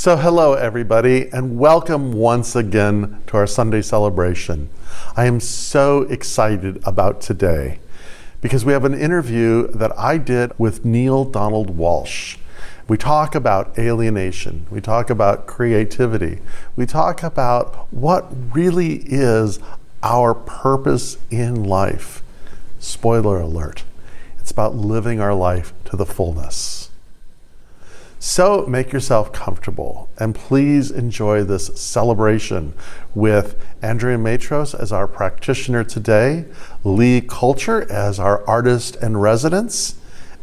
So hello everybody, and welcome once again to our Sunday celebration. I am so excited about today because we have an interview that I did with Neale Walsch. We talk about alienation, we talk about creativity, we talk about what really is our purpose in life. Spoiler alert, it's about living our life to the fullness. So make yourself comfortable and please enjoy this celebration with Andrea Matros as our practitioner today, Lee Culture as our artist in residence,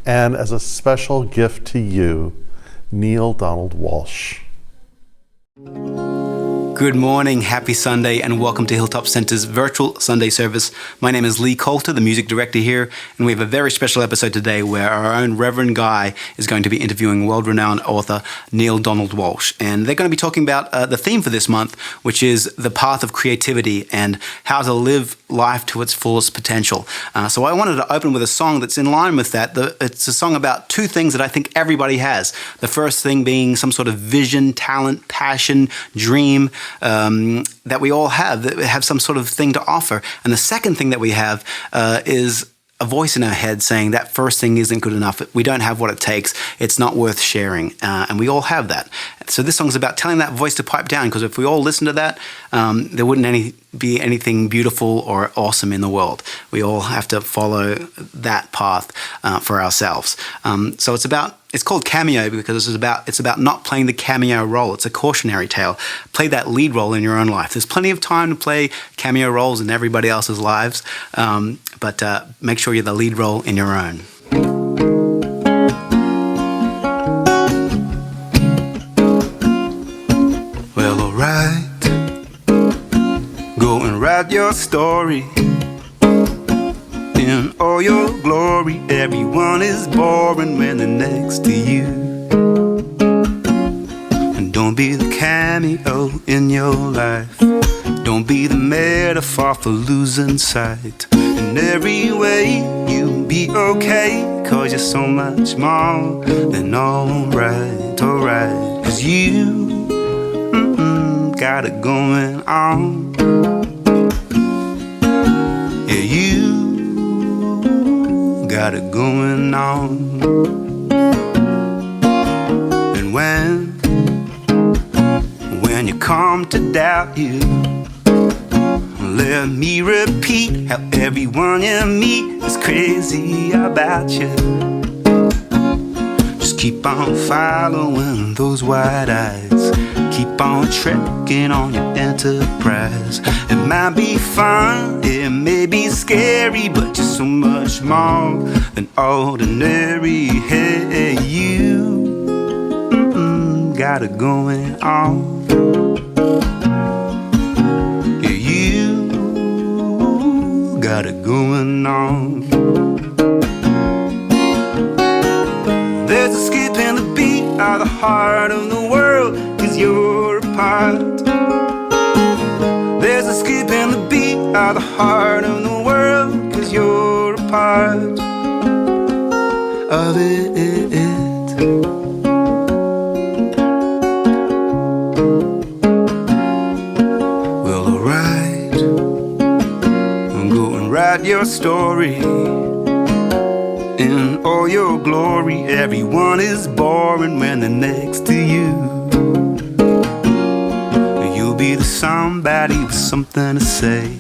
and as a special gift to you, Neale Walsch. Good morning, happy Sunday, and welcome to Hilltop Center's virtual Sunday service. My name is Lee Coulter, the music director here, and we have a very special episode today where our own Reverend Guy is going to be interviewing world-renowned author Neale Walsch. And they're going to be talking about the theme for this month, which is the path of creativity and how to live life to its fullest potential. So I wanted to open with a song that's in line with that. It's a song about two things that I think everybody has. The first thing being some sort of vision, talent, passion, dream, that we all have, that have some sort of thing to offer. And the second thing that we have is a voice in our head saying that first thing isn't good enough. We don't have what it takes. It's not worth sharing. And we all have that. So this song's about telling that voice to pipe down, because if we all listen to that, there wouldn't be anything beautiful or awesome in the world. We all have to follow that path for ourselves. So it's called Cameo because it's about not playing the cameo role. It's a cautionary tale. Play that lead role in your own life. There's plenty of time to play cameo roles in everybody else's lives, but make sure you're the lead role in your own. Well, alright, go and write your story in all your glory. Everyone is boring when they're next to you. And don't be the cameo in your life. Don't be the metaphor for losing sight. In every way you'll be okay, 'cause you're so much more than alright. Cause you got it going on. Yeah, you got it going on. And when you come to doubt you, let me repeat how everyone you meet is crazy about you. Just keep on following those wide eyes. Keep on trekking on your enterprise. It might be fun, it may be scary, but you're so much more than ordinary. Hey, you got it going on. Yeah, you got it going on. There's a skip in the beat of the heart of the world, 'cause you're a part. There's a skip in the beat of the heart of the world, 'cause you're a part of it. Well, alright, go and write your story in all your glory. Everyone is boring when they're next to you. You'll be the somebody with something to say.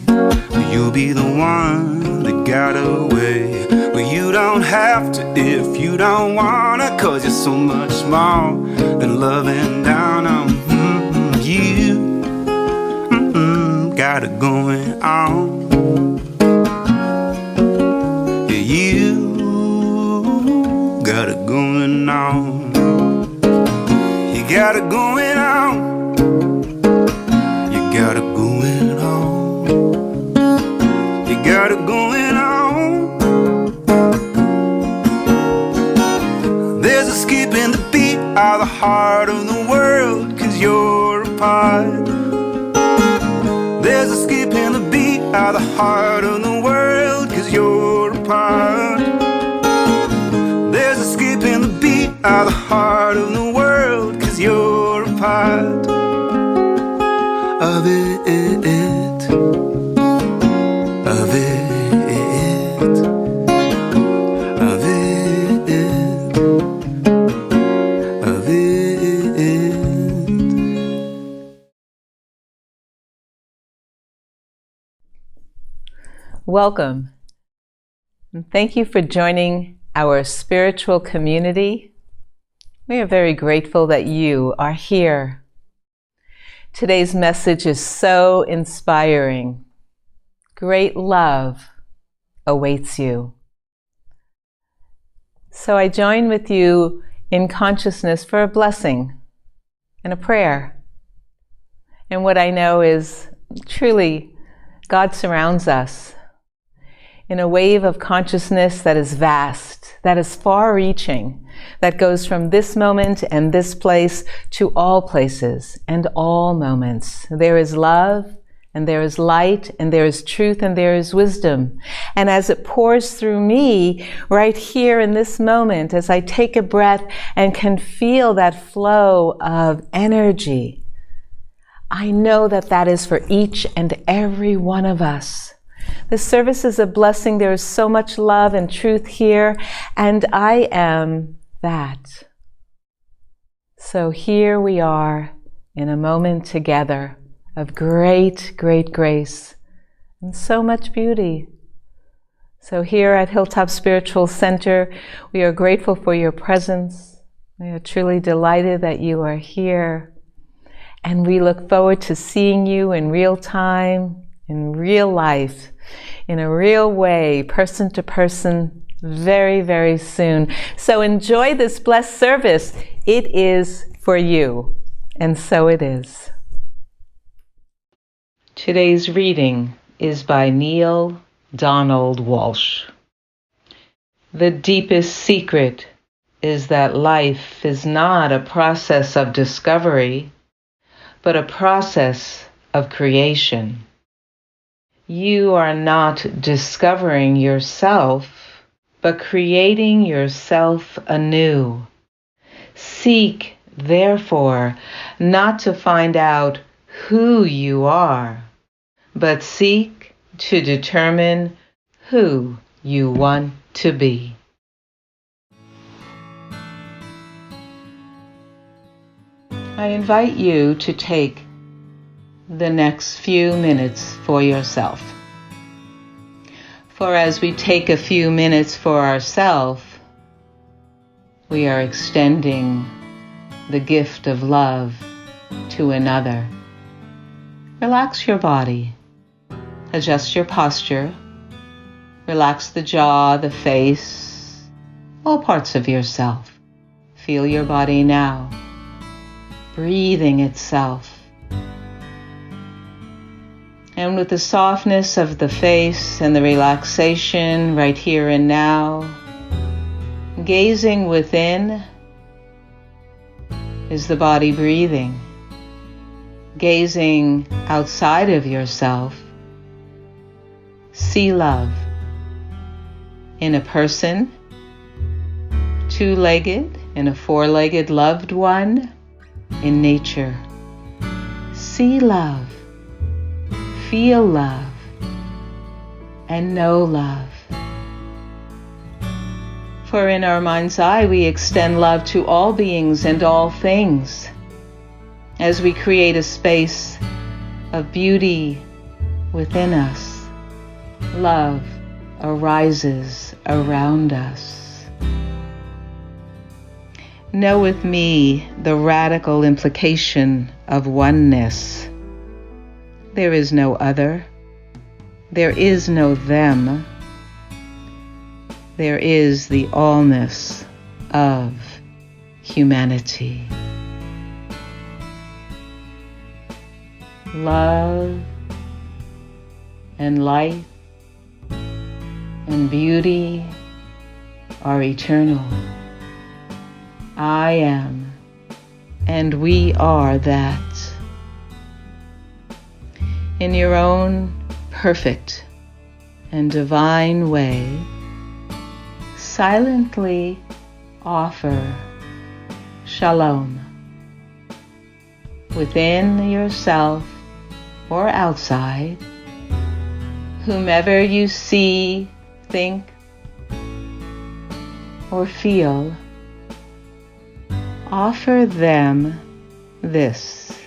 You'll be the one that got away. Well, you don't have to if you don't wanna, 'cause you're so much more than loving down on you. Got it going on. Yeah, you got it going on. You got it going on. You got it going on. You got it going on. There's a skip in the beat of the heart of the world, 'cause you're a part. There's a skip in the beat of the heart of the world, 'cause you're a part. There's a skip in the beat of the heart of the world, 'cause you're a part. of it, of it, of it. Welcome. And thank you for joining our spiritual community. We are very grateful that you are here. Today's message is so inspiring. Great love awaits you. So I join with you in consciousness for a blessing and a prayer. And what I know is truly God surrounds us in a wave of consciousness that is vast, that is far-reaching, that goes from this moment and this place to all places and all moments. There is love, and there is light, and there is truth, and there is wisdom. And as it pours through me right here in this moment, as I take a breath and can feel that flow of energy, I know that that is for each and every one of us. This service is a blessing. There is so much love and truth here, and I am that. So here we are in a moment together of great, great grace and so much beauty. So here at Hilltop Spiritual Center, we are grateful for your presence. We are truly delighted that you are here, and we look forward to seeing you in real time, in real life, in a real way, person to person, very, very soon. So enjoy this blessed service. It is for you, and so it is. Today's reading is by Neale Walsch. The deepest secret is that life is not a process of discovery, but a process of creation. You are not discovering yourself, but creating yourself anew. Seek, therefore, not to find out who you are, but seek to determine who you want to be. I invite you to take the next few minutes for yourself. For as we take a few minutes for ourselves, we are extending the gift of love to another. Relax your body. Adjust your posture. Relax the jaw, the face, all parts of yourself. Feel your body now, breathing itself. And with the softness of the face and the relaxation right here and now, gazing within, is the body breathing? Gazing outside of yourself, see love in a person, two-legged, in a four-legged loved one, in nature. See love. Feel love and know love. For in our mind's eye, we extend love to all beings and all things. As we create a space of beauty within us, love arises around us. Know with me the radical implication of oneness. There is no other. There is no them. There is the allness of humanity. Love and light and beauty are eternal. I am, and we are that. In your own perfect and divine way, silently offer shalom within yourself or outside, whomever you see, think, or feel, offer them this.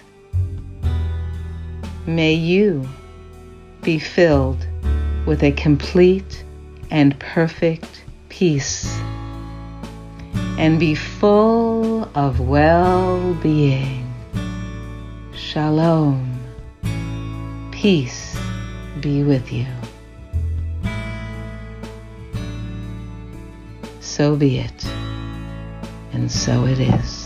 May you be filled with a complete and perfect peace, and be full of well-being. Shalom. Peace be with you. So be it, and so it is.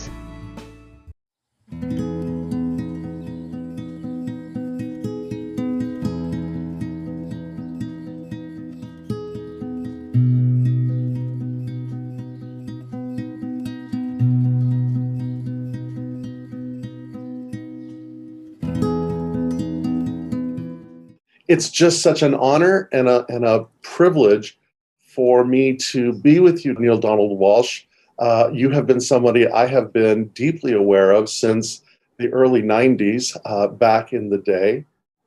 It's just such an honor and a privilege for me to be with you, Neale Donald Walsch. You have been somebody I have been deeply aware of since the early 90s, back in the day.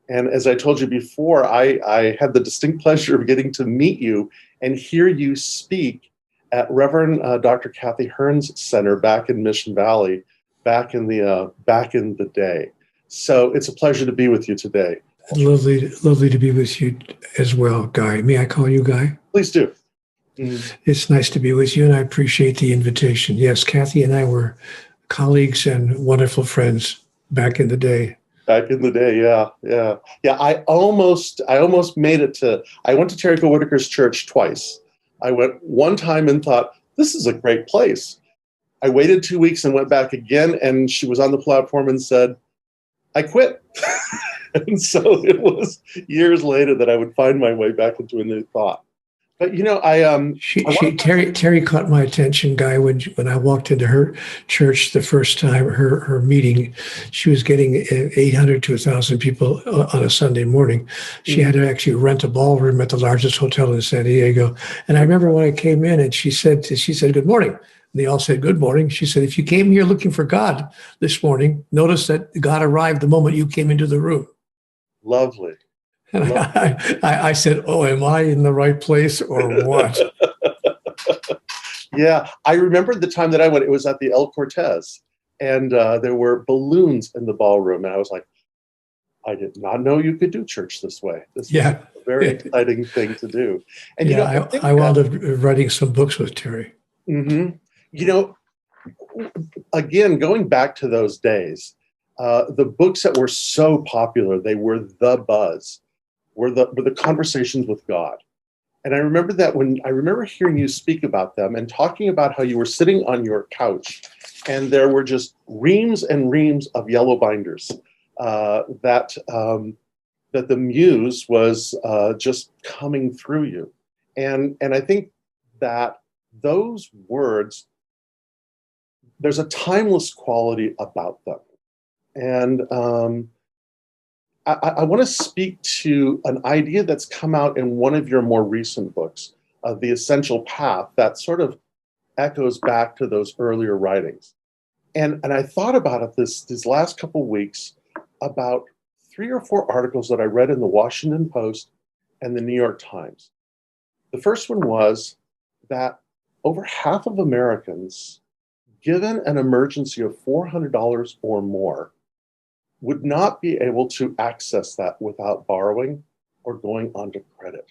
And as I told you before, I had the distinct pleasure of getting to meet you and hear you speak at Reverend Dr. Kathy Hearn's Center back in Mission Valley, back in the day. So it's a pleasure to be with you today. Lovely to be with you as well, Guy. May I call you Guy? Please do. It's nice to be with you, and I appreciate the invitation. Yes, Kathy and I were colleagues and wonderful friends back in the day. Back in the day, yeah. I almost made it to. I went to Terry Cole Whitaker's church twice. I went one time and thought, this is a great place. I waited 2 weeks and went back again, and she was on the platform and said, I quit. And so it was years later that I would find my way back into a new thought. But Terry caught my attention, Guy, when I walked into her church the first time, her meeting. She was getting 800 to 1,000 people on a Sunday morning. She had to actually rent a ballroom at the largest hotel in San Diego. And I remember when I came in and she said, good morning. And they all said, good morning. She said, if you came here looking for God this morning, notice that God arrived the moment you came into the room. Lovely. And I said, oh, am I in the right place or what? Yeah, I remember the time that I went, it was at the El Cortez, and there were balloons in the ballroom. And I was like, I did not know you could do church this way. This was a very exciting thing to do. And I wound up writing some books with Terry. Mm-hmm. Again, going back to those days, the books that were so popular, they were the buzz, were the conversations with God. And I remember that I remember hearing you speak about them and talking about how you were sitting on your couch and there were just reams and reams of yellow binders that the muse was just coming through you. And I think that those words, there's a timeless quality about them. And I want to speak to an idea that's come out in one of your more recent books, The Essential Path, that sort of echoes back to those earlier writings. And I thought about it these last couple of weeks about 3 or 4 articles that I read in the Washington Post and the New York Times. The first one was that over half of Americans, given an emergency of $400 or more, would not be able to access that without borrowing or going onto credit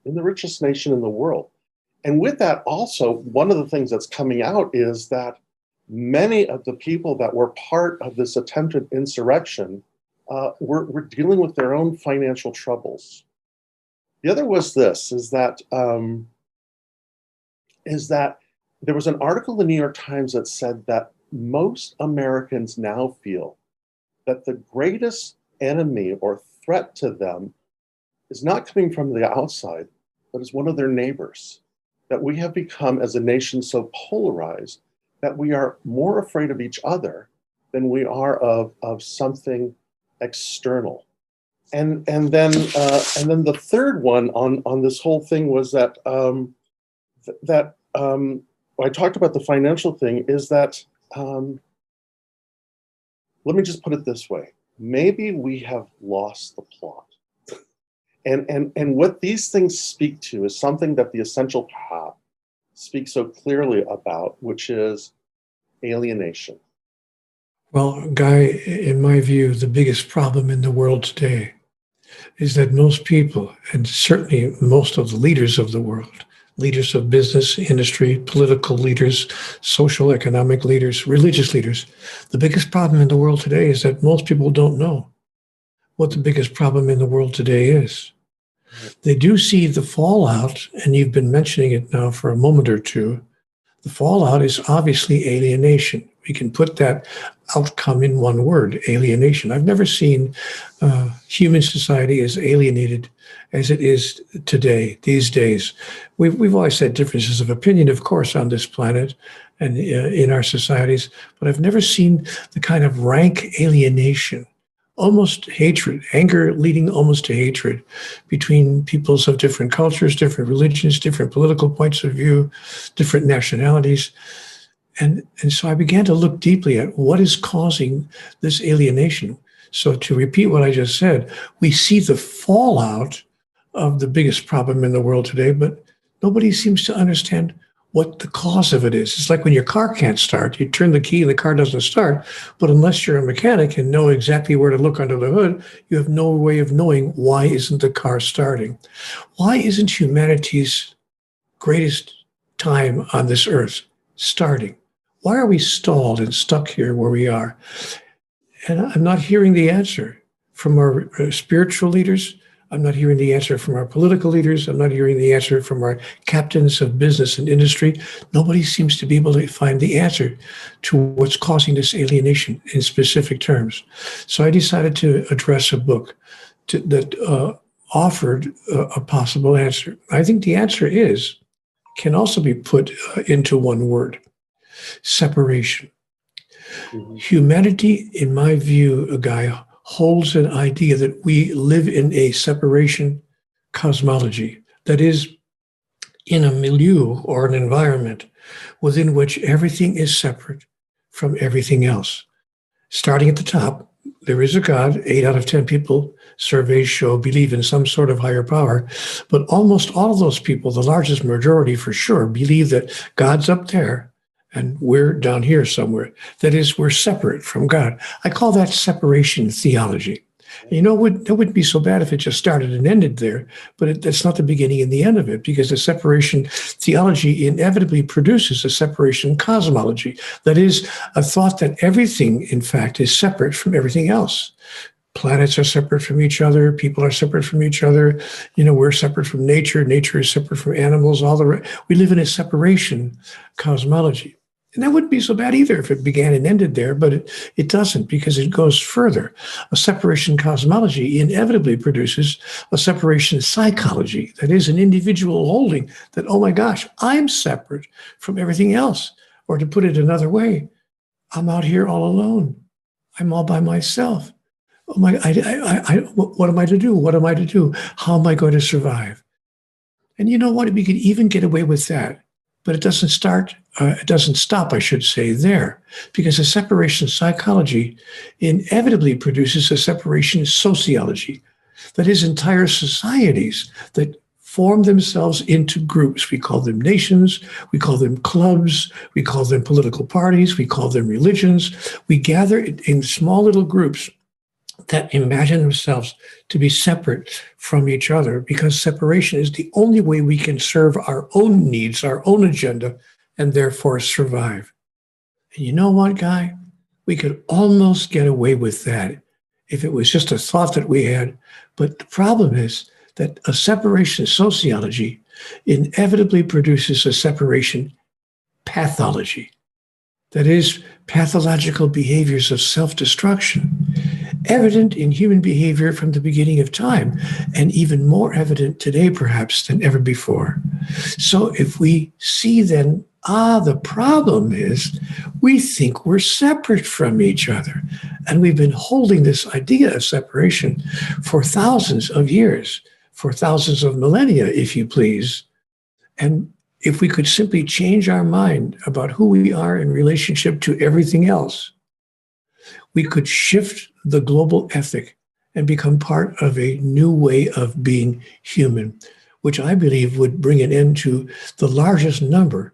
in the richest nation in the world. And with that also, one of the things that's coming out is that many of the people that were part of this attempted insurrection were dealing with their own financial troubles. The other was this, is that there was an article in the New York Times that said that most Americans now feel that the greatest enemy or threat to them is not coming from the outside, but is one of their neighbors. That we have become, as a nation, so polarized that we are more afraid of each other than we are of something external. And then the third one on this whole thing was that I talked about the financial thing, is that let me just put it this way. maybe we have lost the plot. And what these things speak to is something that the Essential Path speaks so clearly about, which is alienation. Well, Guy, in my view, the biggest problem in the world today is that most people, and certainly most of the leaders of the world, leaders of business, industry, political leaders, social, economic leaders, religious leaders, the biggest problem in the world today is that most people don't know what the biggest problem in the world today is. They do see the fallout, and you've been mentioning it now for a moment or two. The fallout is obviously alienation. We can put that outcome in one word, alienation. I've never seen human society as alienated as it is today, these days. We've always had differences of opinion, of course, on this planet and in our societies, but I've never seen the kind of rank alienation, almost hatred, anger leading almost to hatred between peoples of different cultures, different religions, different political points of view, different nationalities. And so I began to look deeply at what is causing this alienation. So to repeat what I just said, we see the fallout of the biggest problem in the world today, but nobody seems to understand what the cause of it is. It's like when your car can't start, you turn the key and the car doesn't start, but unless you're a mechanic and know exactly where to look under the hood, you have no way of knowing why isn't the car starting. Why isn't humanity's greatest time on this earth starting? Why are we stalled and stuck here where we are? And I'm not hearing the answer from our spiritual leaders. I'm not hearing the answer from our political leaders. I'm not hearing the answer from our captains of business and industry. Nobody seems to be able to find the answer to what's causing this alienation in specific terms. So I decided to address a book that offered a possible answer. I think the answer can also be put into one word: separation. Mm-hmm. Humanity, in my view, Guy, holds an idea that we live in a separation cosmology, that is, in a milieu or an environment within which everything is separate from everything else. Starting at the top, there is a God. 8 out of 10 people, surveys show, believe in some sort of higher power. But almost all of those people, the largest majority for sure, believe that God's up there and we're down here somewhere. That is, we're separate from God. I call that separation theology. You know, it wouldn't be so bad if it just started and ended there, but that's not the beginning and the end of it, because the separation theology inevitably produces a separation cosmology. That is, a thought that everything, in fact, is separate from everything else. Planets are separate from each other. People are separate from each other. You know, we're separate from nature. Nature is separate from animals. We live in a separation cosmology. And that wouldn't be so bad either if it began and ended there, but it doesn't, because it goes further. A separation cosmology inevitably produces a separation psychology. That is, an individual holding that, oh my gosh, I'm separate from everything else. Or to put it another way, I'm out here all alone. I'm all by myself. Oh my, what am I to do? What am I to do? How am I going to survive? And you know what? We could even get away with that. But it doesn't stop, I should say, there, because a separation psychology inevitably produces a separation sociology. That is, entire societies that form themselves into groups. We call them nations, we call them clubs, we call them political parties, we call them religions. We gather in small little groups that imagine themselves to be separate from each other, because separation is the only way we can serve our own needs, our own agenda, and therefore survive. And you know what, Guy? We could almost get away with that if it was just a thought that we had. But the problem is that a separation sociology inevitably produces a separation pathology. That is, pathological behaviors of self-destruction, evident in human behavior from the beginning of time, and even more evident today, perhaps, than ever before. So if we see then, the problem is we think we're separate from each other. And we've been holding this idea of separation for thousands of years, for thousands of millennia, if you please. And if we could simply change our mind about who we are in relationship to everything else, we could shift the global ethic and become part of a new way of being human, which I believe would bring an end to the largest number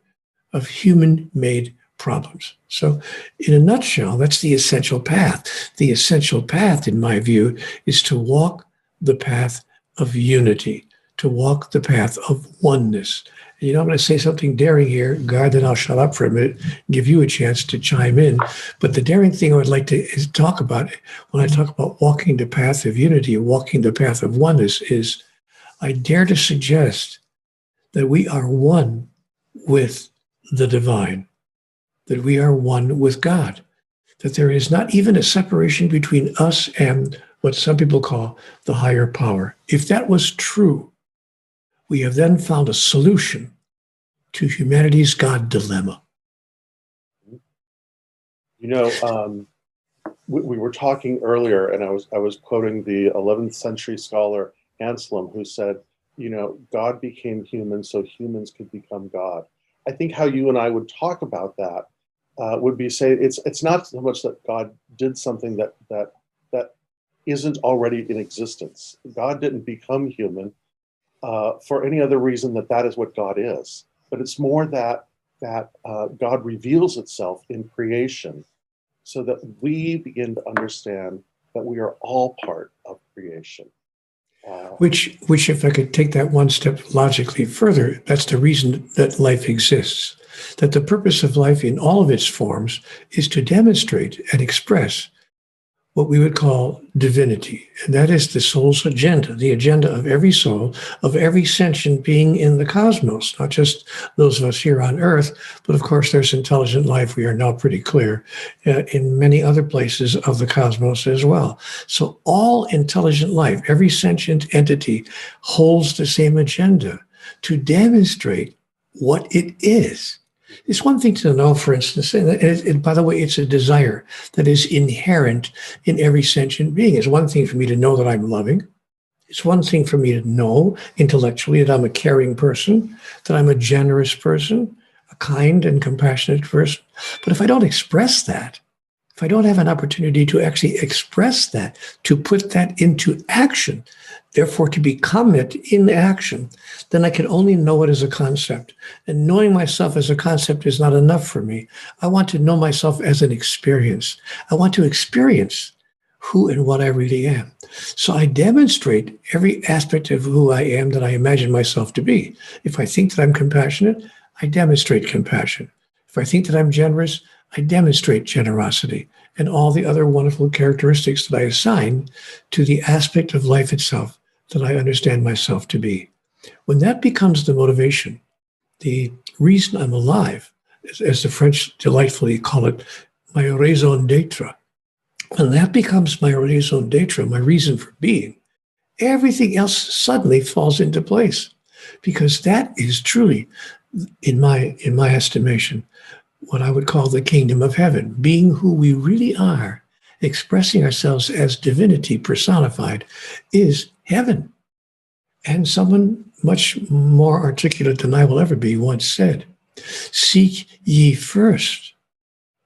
of human-made problems. So in a nutshell, that's the essential path. The essential path, in my view, is to walk the path of unity, to walk the path of oneness. And, I'm going to say something daring here, God, then I'll shut up for a minute, give you a chance to chime in. But the daring thing I would like to talk about when I talk about walking the path of unity, walking the path of oneness, is I dare to suggest that we are one with the divine, that we are one with God, that there is not even a separation between us and what some people call the higher power. If that was true, we have then found a solution to humanity's God dilemma. We were talking earlier, and I was quoting the 11th century scholar Anselm, who said, God became human so humans could become God. I think how you and I would talk about that would be say it's not so much that God did something that isn't already in existence. God didn't become human for any other reason that is what God is. But it's more that God reveals itself in creation so that we begin to understand that we are all part of creation. Which, if I could take that one step logically further, that's the reason that life exists. That the purpose of life in all of its forms is to demonstrate and express what we would call divinity. And that is the soul's agenda, the agenda of every soul, of every sentient being in the cosmos, not just those of us here on Earth, but of course there's intelligent life, we are now pretty clear, in many other places of the cosmos as well. So all intelligent life, every sentient entity holds the same agenda to demonstrate what it is. It's one thing to know, for instance, and by the way, it's a desire that is inherent in every sentient being. It's one thing for me to know that I'm loving. It's one thing for me to know intellectually that I'm a caring person, that I'm a generous person, a kind and compassionate person. But if I don't express that, if I don't have an opportunity to actually express that, to put that into action, therefore to become it in action, then I can only know it as a concept. And knowing myself as a concept is not enough for me. I want to know myself as an experience. I want to experience who and what I really am. So I demonstrate every aspect of who I am that I imagine myself to be. If I think that I'm compassionate, I demonstrate compassion. If I think that I'm generous, I demonstrate generosity and all the other wonderful characteristics that I assign to the aspect of life itself that I understand myself to be. When that becomes the motivation, the reason I'm alive, as the French delightfully call it, my raison d'etre, when that becomes my raison d'etre, my reason for being, everything else suddenly falls into place, because that is truly, in my estimation, what I would call the kingdom of heaven, being who we really are, expressing ourselves as divinity personified, is heaven. And someone much more articulate than I will ever be once said, "Seek ye first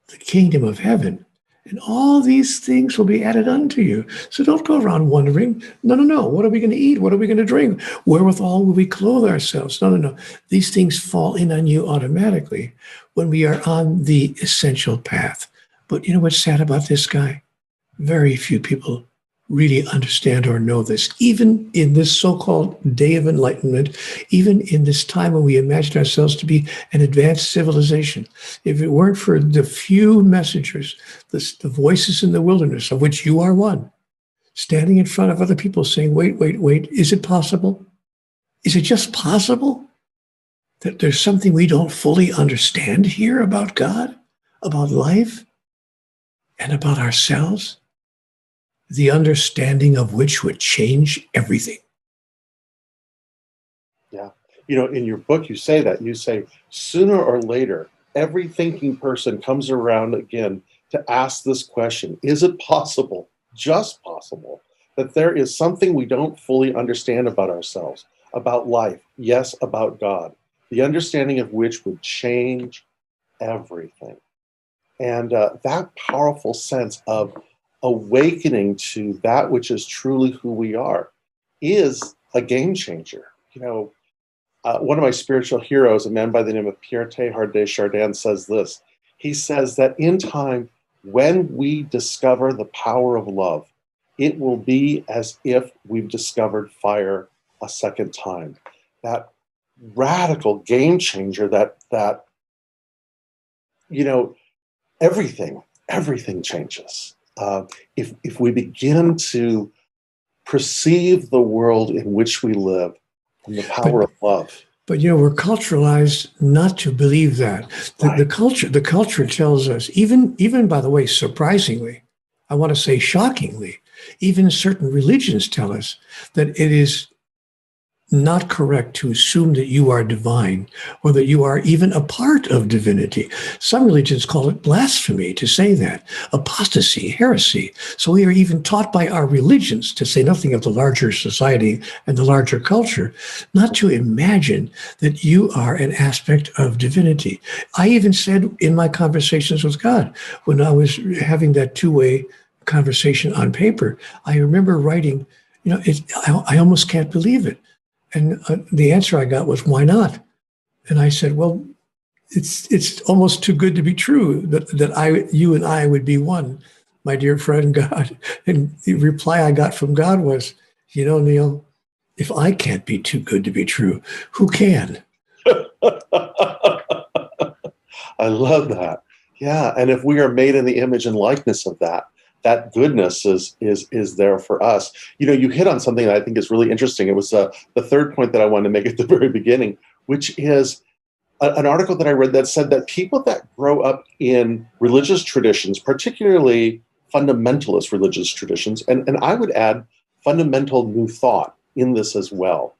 the kingdom of heaven, and all these things will be added unto you." So don't go around wondering, no, what are we going to eat? What are we going to drink? Wherewithal will we clothe ourselves? No. These things fall in on you automatically when we are on the essential path. But you know what's sad about this guy? Very few people really understand or know this. Even in this so-called day of enlightenment, even in this time when we imagine ourselves to be an advanced civilization, if it weren't for the few messengers, the voices in the wilderness, of which you are one, standing in front of other people saying, wait, is it possible? Is it just possible that there's something we don't fully understand here about God, about life, and about ourselves? The understanding of which would change everything. Yeah. In your book, you say that. You say, sooner or later, every thinking person comes around again to ask this question: is it possible, just possible, that there is something we don't fully understand about ourselves, about life, yes, about God, the understanding of which would change everything? And that powerful sense of awakening to that which is truly who we are is a game changer. One of my spiritual heroes, a man by the name of Pierre Teilhard de Chardin, says this. He says that in time, when we discover the power of love, it will be as if we've discovered fire a second time. That radical game changer that everything changes. If we begin to perceive the world in which we live from the power of love. But we're culturalized not to believe that. The culture tells us, even by the way, surprisingly, I want to say shockingly, even certain religions tell us that it is not correct to assume that you are divine or that you are even a part of divinity. Some religions call it blasphemy to say that, apostasy, heresy. So we are even taught by our religions, to say nothing of the larger society and the larger culture, not to imagine that you are an aspect of divinity. I even said in my conversations with God, when I was having that two-way conversation on paper, I remember writing, I almost can't believe it. And the answer I got was, why not? And I said, well, it's almost too good to be true that you and I would be one, my dear friend God. And the reply I got from God was, Neale, if I can't be too good to be true, who can? I love that. Yeah. And if we are made in the image and likeness of that goodness is there for us. You hit on something that I think is really interesting. It was the third point that I wanted to make at the very beginning, which is an article that I read that said that people that grow up in religious traditions, particularly fundamentalist religious traditions, and I would add fundamental new thought in this as well,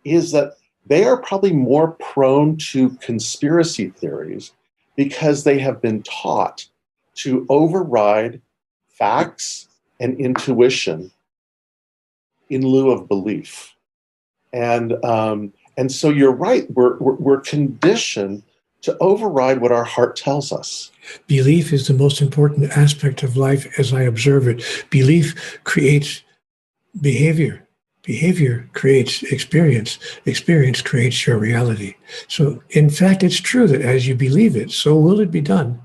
is that they are probably more prone to conspiracy theories because they have been taught to override facts and intuition in lieu of belief. And so you're right, we're conditioned to override what our heart tells us. Belief is the most important aspect of life as I observe it. Belief creates behavior. Behavior creates experience. Experience creates your reality. So in fact, it's true that as you believe it, so will it be done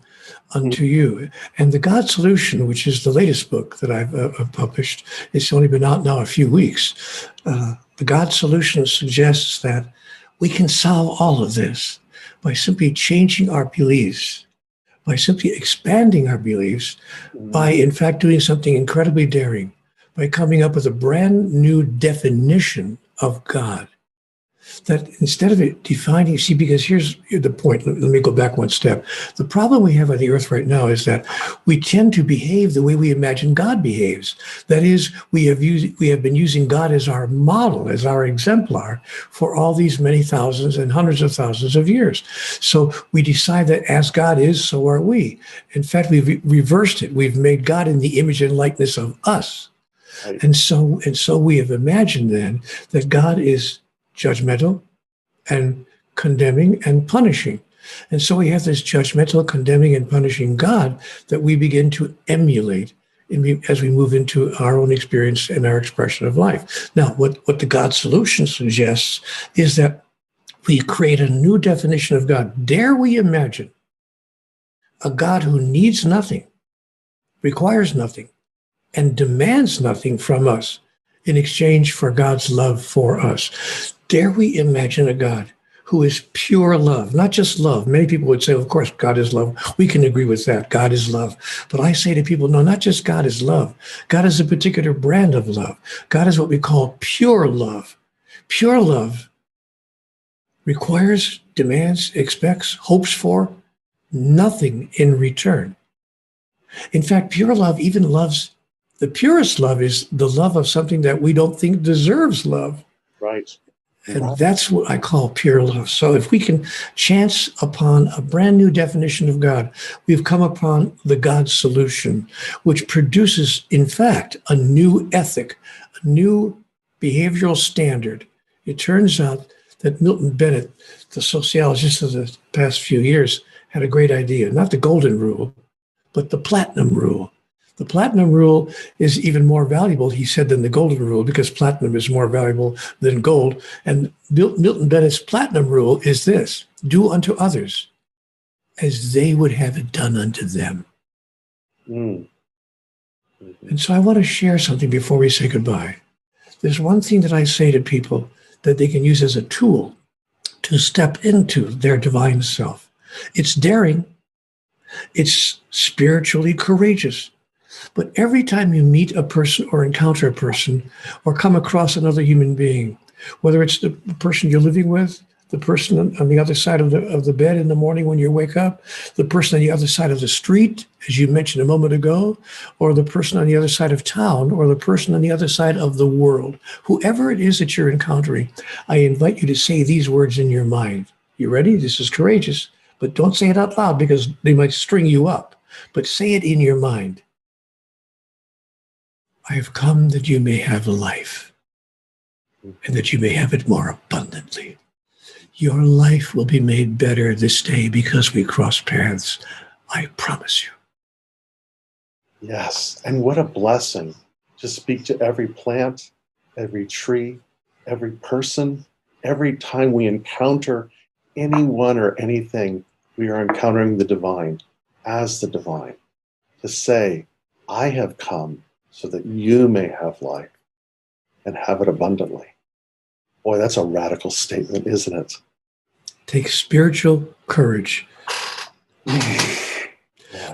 unto you. And the God Solution, which is the latest book that I've published, it's only been out now a few weeks. The God Solution suggests that we can solve all of this by simply changing our beliefs, by simply expanding our beliefs, by in fact doing something incredibly daring, by coming up with a brand new definition of God. That instead of it defining, because here's the point, let me go back one step. The problem we have on the earth right now is that we tend to behave the way we imagine God behaves. That is, we have been using God as our model, as our exemplar for all these many thousands and hundreds of thousands of years. So we decide that as God is, so are we. In fact, we've reversed it. We've made God in the image and likeness of us. Right. And so we have imagined then that God is judgmental and condemning and punishing. And so we have this judgmental, condemning, and punishing God that we begin to emulate as we move into our own experience and our expression of life. Now, what the God Solution suggests is that we create a new definition of God. Dare we imagine a God who needs nothing, requires nothing, and demands nothing from us in exchange for God's love for us? Dare we imagine a God who is pure love, not just love? Many people would say, of course, God is love. We can agree with that. God is love. But I say to people, no, not just God is love. God is a particular brand of love. God is what we call pure love. Pure love requires, demands, expects, hopes for nothing in return. In fact, pure love even loves, the purest love is the love of something that we don't think deserves love. Right. And that's what I call pure love. So if we can chance upon a brand new definition of God, we've come upon the God Solution, which produces, in fact, a new ethic, a new behavioral standard. It turns out that Milton Bennett, the sociologist of the past few years, had a great idea, not the golden rule, but the platinum rule. The platinum rule is even more valuable, he said, than the golden rule, because platinum is more valuable than gold. And Milton Bennett's platinum rule is this: do unto others as they would have it done unto them. Mm. And so I want to share something before we say goodbye. There's one thing that I say to people that they can use as a tool to step into their divine self. It's daring. It's spiritually courageous. But every time you meet a person or encounter a person or come across another human being, whether it's the person you're living with, the person on the other side of the bed in the morning when you wake up, the person on the other side of the street, as you mentioned a moment ago, or the person on the other side of town, or the person on the other side of the world, whoever it is that you're encountering, I invite you to say these words in your mind. You ready? This is courageous, but don't say it out loud because they might string you up. But say it in your mind. I have come that you may have life, and that you may have it more abundantly. Your life will be made better this day because we cross paths. I promise you. Yes, and what a blessing to speak to every plant, every tree, every person. Every time we encounter anyone or anything, we are encountering the divine as the divine. To say, I have come so that you may have life and have it abundantly. Boy, that's a radical statement, isn't it? Takes spiritual courage. Yeah.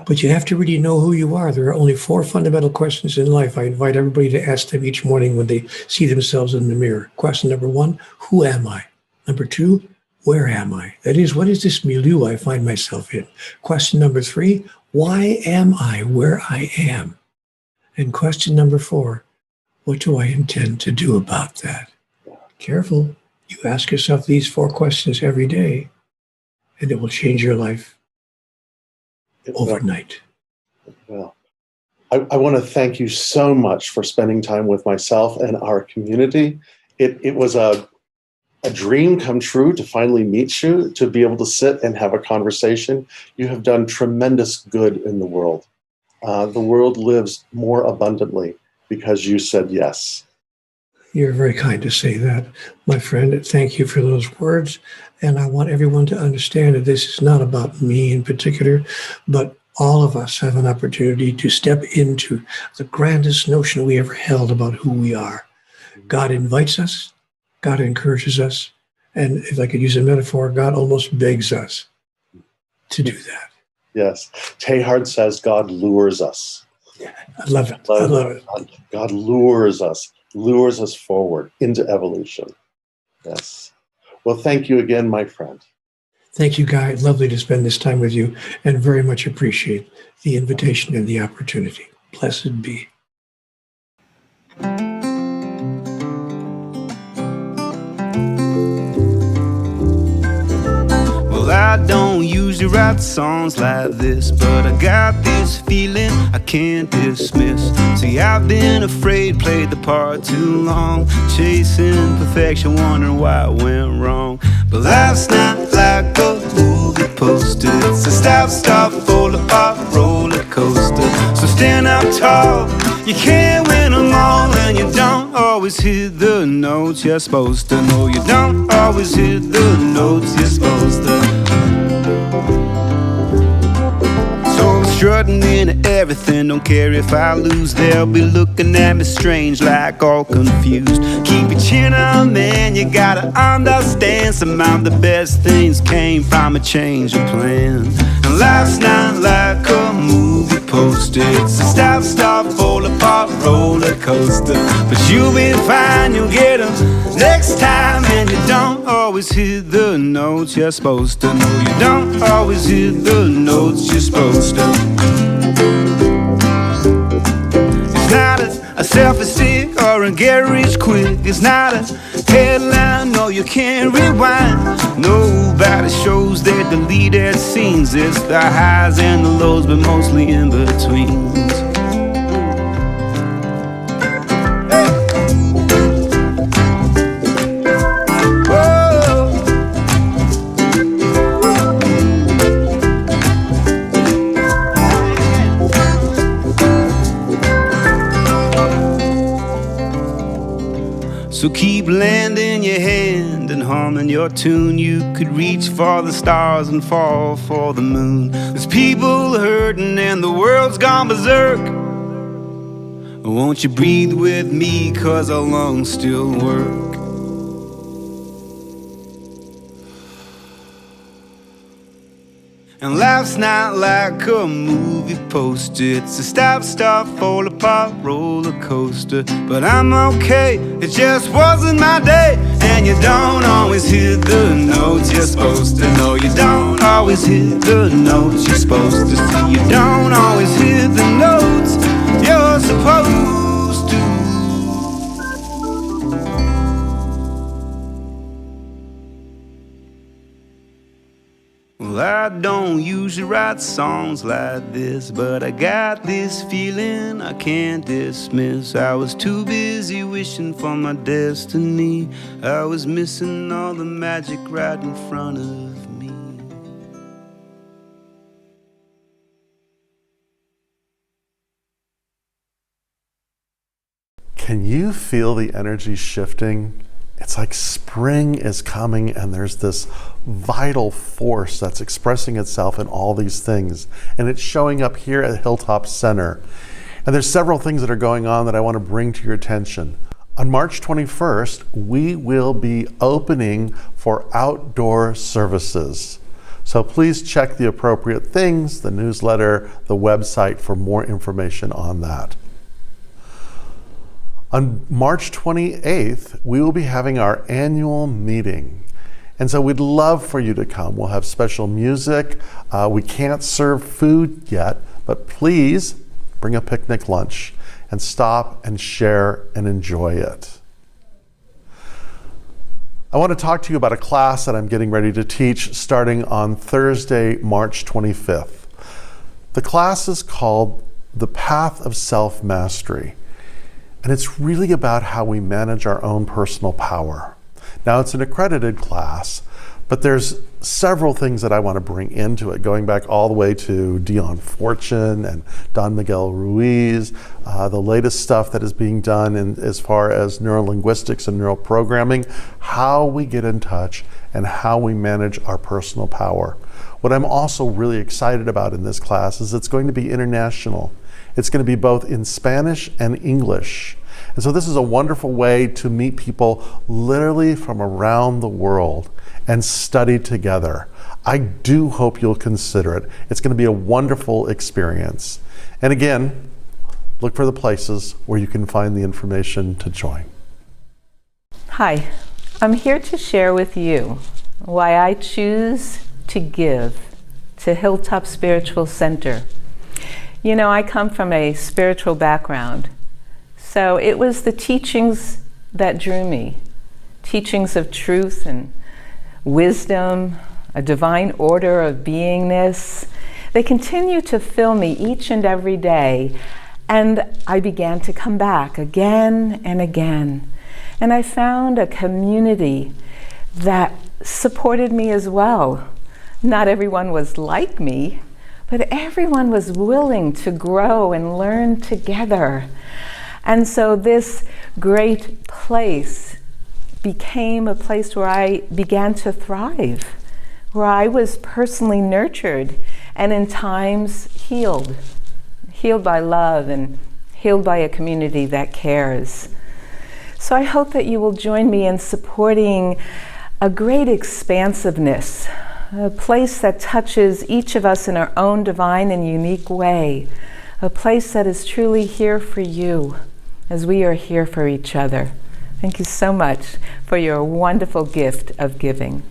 But you have to really know who you are. There are only 4 fundamental questions in life. I invite everybody to ask them each morning when they see themselves in the mirror. Question number 1, who am I? Number 2, where am I? That is, what is this milieu I find myself in? Question number 3, why am I where I am? And question number 4, what do I intend to do about that? Careful. You ask yourself these 4 questions every day, and it will change your life overnight. Well, I want to thank you so much for spending time with myself and our community. It was a dream come true to finally meet you, to be able to sit and have a conversation. You have done tremendous good in the world. The world lives more abundantly because you said yes. You're very kind to say that, my friend. Thank you for those words. And I want everyone to understand that this is not about me in particular, but all of us have an opportunity to step into the grandest notion we ever held about who we are. God invites us, God encourages us, and if I could use a metaphor, God almost begs us to do that. Yes. Teilhard says God lures us. I love it. I love it. God lures us forward into evolution. Yes. Well, thank you again, my friend. Thank you, Guy. Lovely to spend this time with you and very much appreciate the invitation and the opportunity. Blessed be. Well, I don't usually write songs like this, but I got this feeling I can't dismiss. See, I've been afraid, played the part too long, chasing perfection, wondering why it went wrong. But life's not like a movie poster, it's a stop, fall apart roller coaster. So stand up tall, you can't win them all, and you don't always hit the notes you're supposed to. No, you don't always hit the notes you're supposed to. So strutting into everything, don't care if I lose. They'll be looking at me strange, like all confused. Keep your chin up, man, you gotta understand. Some of the best things came from a change of plan. And life's not like a movie poster, it's a stop, fall apart roller coaster. But you'll be fine, you'll get them next time. And you don't always hit the notes you're supposed to. No, you don't always hit the notes you're supposed to. It's not a selfie stick or a get rich quick. It's not a headline, no, you can't rewind. Nobody shows their deleted scenes. It's the highs and the lows, but mostly in between. So keep lending your hand and humming your tune. You could reach for the stars and fall for the moon. There's people hurting and the world's gone berserk. Won't you breathe with me, 'cause our lungs still work. And life's not like a movie poster. It's a stop, start, fall apart roller coaster. But I'm okay, it just wasn't my day. And you don't always hit the notes you're supposed to know. You don't always hit the notes you're supposed to see. You don't always hit the notes you're supposed to. Well, I don't usually write songs like this, but I got this feeling I can't dismiss. I was too busy wishing for my destiny. I was missing all the magic right in front of me. Can you feel the energy shifting? It's like spring is coming and there's this vital force that's expressing itself in all these things. And it's showing up here at Hilltop Center. And there's several things that are going on that I want to bring to your attention. On March 21st, we will be opening for outdoor services. So please check the appropriate things, the newsletter, the website for more information on that. On March 28th, we will be having our annual meeting. And so we'd love for you to come. We'll have special music. We can't serve food yet, but please bring a picnic lunch and stop and share and enjoy it. I want to talk to you about a class that I'm getting ready to teach starting on Thursday, March 25th. The class is called The Path of Self-Mastery. And it's really about how we manage our own personal power. Now, it's an accredited class, but there's several things that I want to bring into it, going back all the way to Dion Fortune and Don Miguel Ruiz, the latest stuff that is being done as far as neurolinguistics and neural programming, how we get in touch and how we manage our personal power. What I'm also really excited about in this class is it's going to be international. It's going to be both in Spanish and English. And so this is a wonderful way to meet people literally from around the world and study together. I do hope you'll consider it. It's going to be a wonderful experience. And again, look for the places where you can find the information to join. Hi, I'm here to share with you why I choose to give to Hilltop Spiritual Center. You know, I come from a spiritual background, so it was the teachings that drew me. Teachings of truth and wisdom, a divine order of beingness. They continue to fill me each and every day, and I began to come back again and again. And I found a community that supported me as well. Not everyone was like me, but everyone was willing to grow and learn together. And so this great place became a place where I began to thrive, where I was personally nurtured and in times healed by love and healed by a community that cares. So I hope that you will join me in supporting a great expansiveness, a place that touches each of us in our own divine and unique way, a place that is truly here for you as we are here for each other. Thank you so much for your wonderful gift of giving.